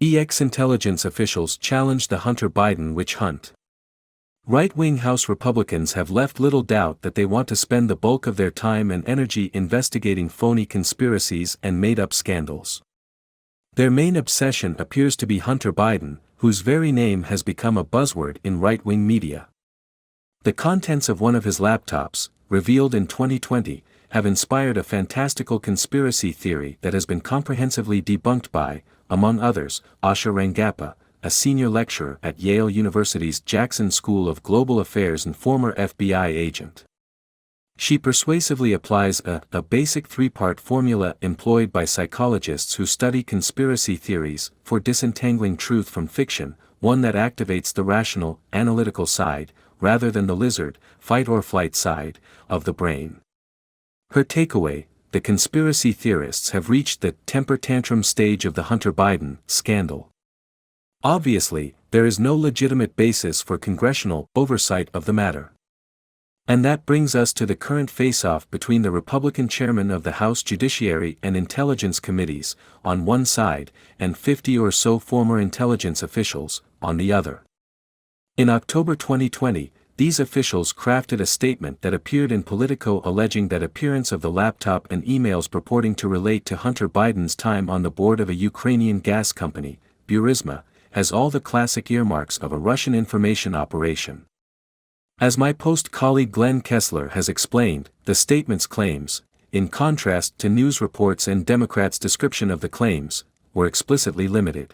Intelligence officials challenged the Hunter Biden witch hunt. Right-wing House Republicans have left little doubt that they want to spend the bulk of their time and energy investigating phony conspiracies and made-up scandals. Their main obsession appears to be Hunter Biden, whose very name has become a buzzword in right-wing media. The contents of one of his laptops, revealed in 2020, have inspired a fantastical conspiracy theory that has been comprehensively debunked by, among others, Asha Rangappa, a senior lecturer at Yale University's Jackson School of Global Affairs and former FBI agent. She persuasively applies a basic three-part formula employed by psychologists who study conspiracy theories for disentangling truth from fiction, one that activates the rational, analytical side, rather than the lizard, fight-or-flight side, of the brain. Her takeaway: the conspiracy theorists have reached the temper tantrum stage of the Hunter Biden scandal. Obviously, there is no legitimate basis for congressional oversight of the matter. And that brings us to the current face-off between the Republican chairman of the House Judiciary and Intelligence Committees, on one side, and 50 or so former intelligence officials, on the other. In October 2020, these officials crafted a statement that appeared in Politico alleging that appearance of the laptop and emails purporting to relate to Hunter Biden's time on the board of a Ukrainian gas company, Burisma, has all the classic earmarks of a Russian information operation. As my Post colleague Glenn Kessler has explained, the statement's claims, in contrast to news reports and Democrats' description of the claims, were explicitly limited.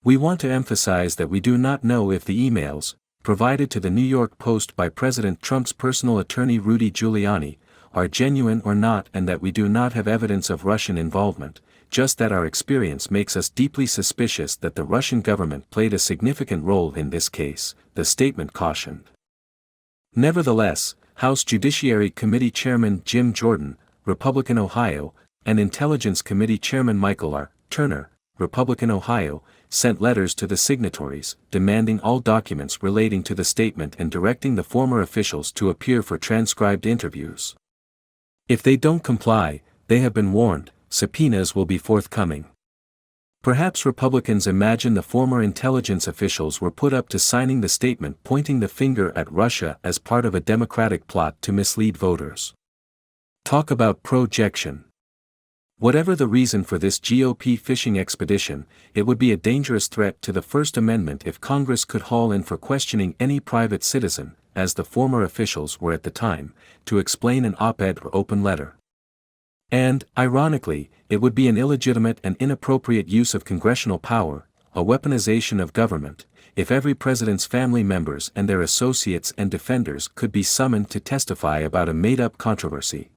We want to emphasize that we do not know if the emails, provided to the New York Post by President Trump's personal attorney Rudy Giuliani, are genuine or not, and that we do not have evidence of Russian involvement, just that our experience makes us deeply suspicious that the Russian government played a significant role in this case, the statement cautioned. Nevertheless, House Judiciary Committee Chairman Jim Jordan, Republican Ohio, and Intelligence Committee Chairman Michael R. Turner, Republican Ohio, sent letters to the signatories, demanding all documents relating to the statement and directing the former officials to appear for transcribed interviews. If they don't comply, they have been warned, subpoenas will be forthcoming. Perhaps Republicans imagine the former intelligence officials were put up to signing the statement pointing the finger at Russia as part of a Democratic plot to mislead voters. Talk about projection. Whatever the reason for this GOP fishing expedition, it would be a dangerous threat to the First Amendment if Congress could haul in for questioning any private citizen, as the former officials were at the time, to explain an op-ed or open letter. And, ironically, it would be an illegitimate and inappropriate use of congressional power, a weaponization of government, if every president's family members and their associates and defenders could be summoned to testify about a made-up controversy.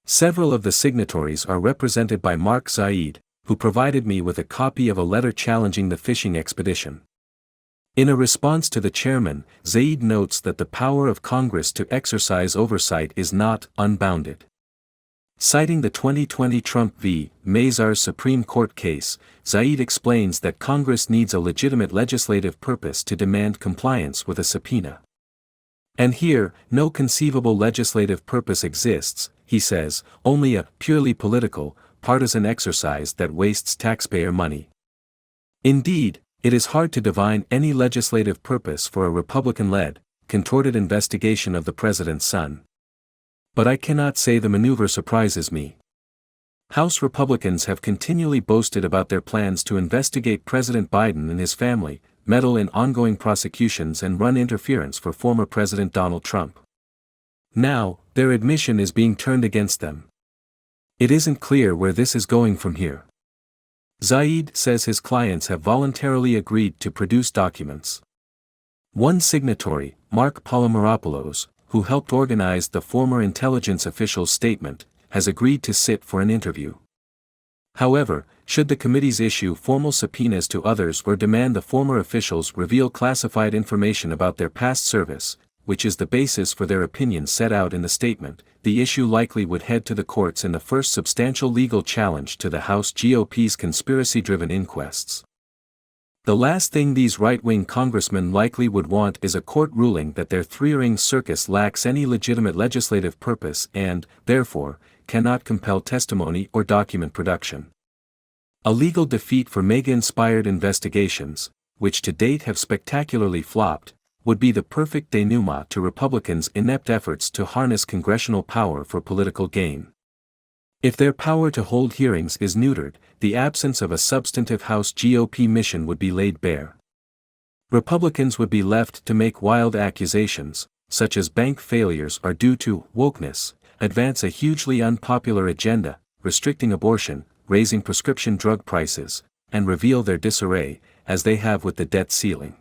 Several of the signatories are represented by Mark Zaid, who provided me with a copy of a letter challenging the fishing expedition. In a response to the chairman, Zaid notes that the power of Congress to exercise oversight is not unbounded. Citing the 2020 Trump v. Mazars Supreme Court case, Zaid explains that Congress needs a legitimate legislative purpose to demand compliance with a subpoena. And here, no conceivable legislative purpose exists, he says, only a purely political, partisan exercise that wastes taxpayer money. Indeed, it is hard to divine any legislative purpose for a Republican-led, contorted investigation of the president's son. But I cannot say the maneuver surprises me. House Republicans have continually boasted about their plans to investigate President Biden and his family, meddle in ongoing prosecutions and run interference for former President Donald Trump. Now, their admission is being turned against them. It isn't clear where this is going from here. Zaid says his clients have voluntarily agreed to produce documents. One signatory, Mark Polymeropoulos, who helped organize the former intelligence official's statement, has agreed to sit for an interview. However, should the committees issue formal subpoenas to others or demand the former officials reveal classified information about their past service, which is the basis for their opinions set out in the statement, the issue likely would head to the courts in the first substantial legal challenge to the House GOP's conspiracy-driven inquests. The last thing these right-wing congressmen likely would want is a court ruling that their three-ring circus lacks any legitimate legislative purpose and, therefore, cannot compel testimony or document production. A legal defeat for MAGA-inspired investigations, which to date have spectacularly flopped, would be the perfect denouement to Republicans' inept efforts to harness congressional power for political gain. If their power to hold hearings is neutered, the absence of a substantive House GOP mission would be laid bare. Republicans would be left to make wild accusations, such as bank failures are due to wokeness, advance a hugely unpopular agenda, restricting abortion, raising prescription drug prices, and reveal their disarray, as they have with the debt ceiling.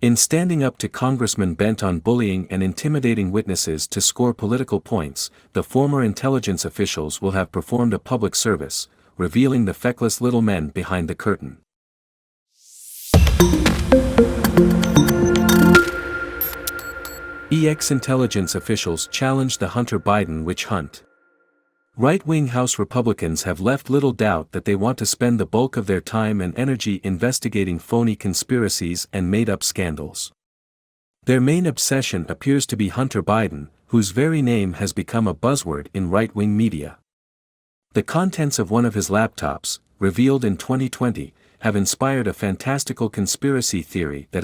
In standing up to congressmen bent on bullying and intimidating witnesses to score political points, the former intelligence officials will have performed a public service, revealing the feckless little men behind the curtain. Intelligence officials challenged the Hunter Biden witch hunt. Right-wing House Republicans have left little doubt that they want to spend the bulk of their time and energy investigating phony conspiracies and made-up scandals. Their main obsession appears to be Hunter Biden, whose very name has become a buzzword in right-wing media. The contents of one of his laptops, revealed in 2020, have inspired a fantastical conspiracy theory that has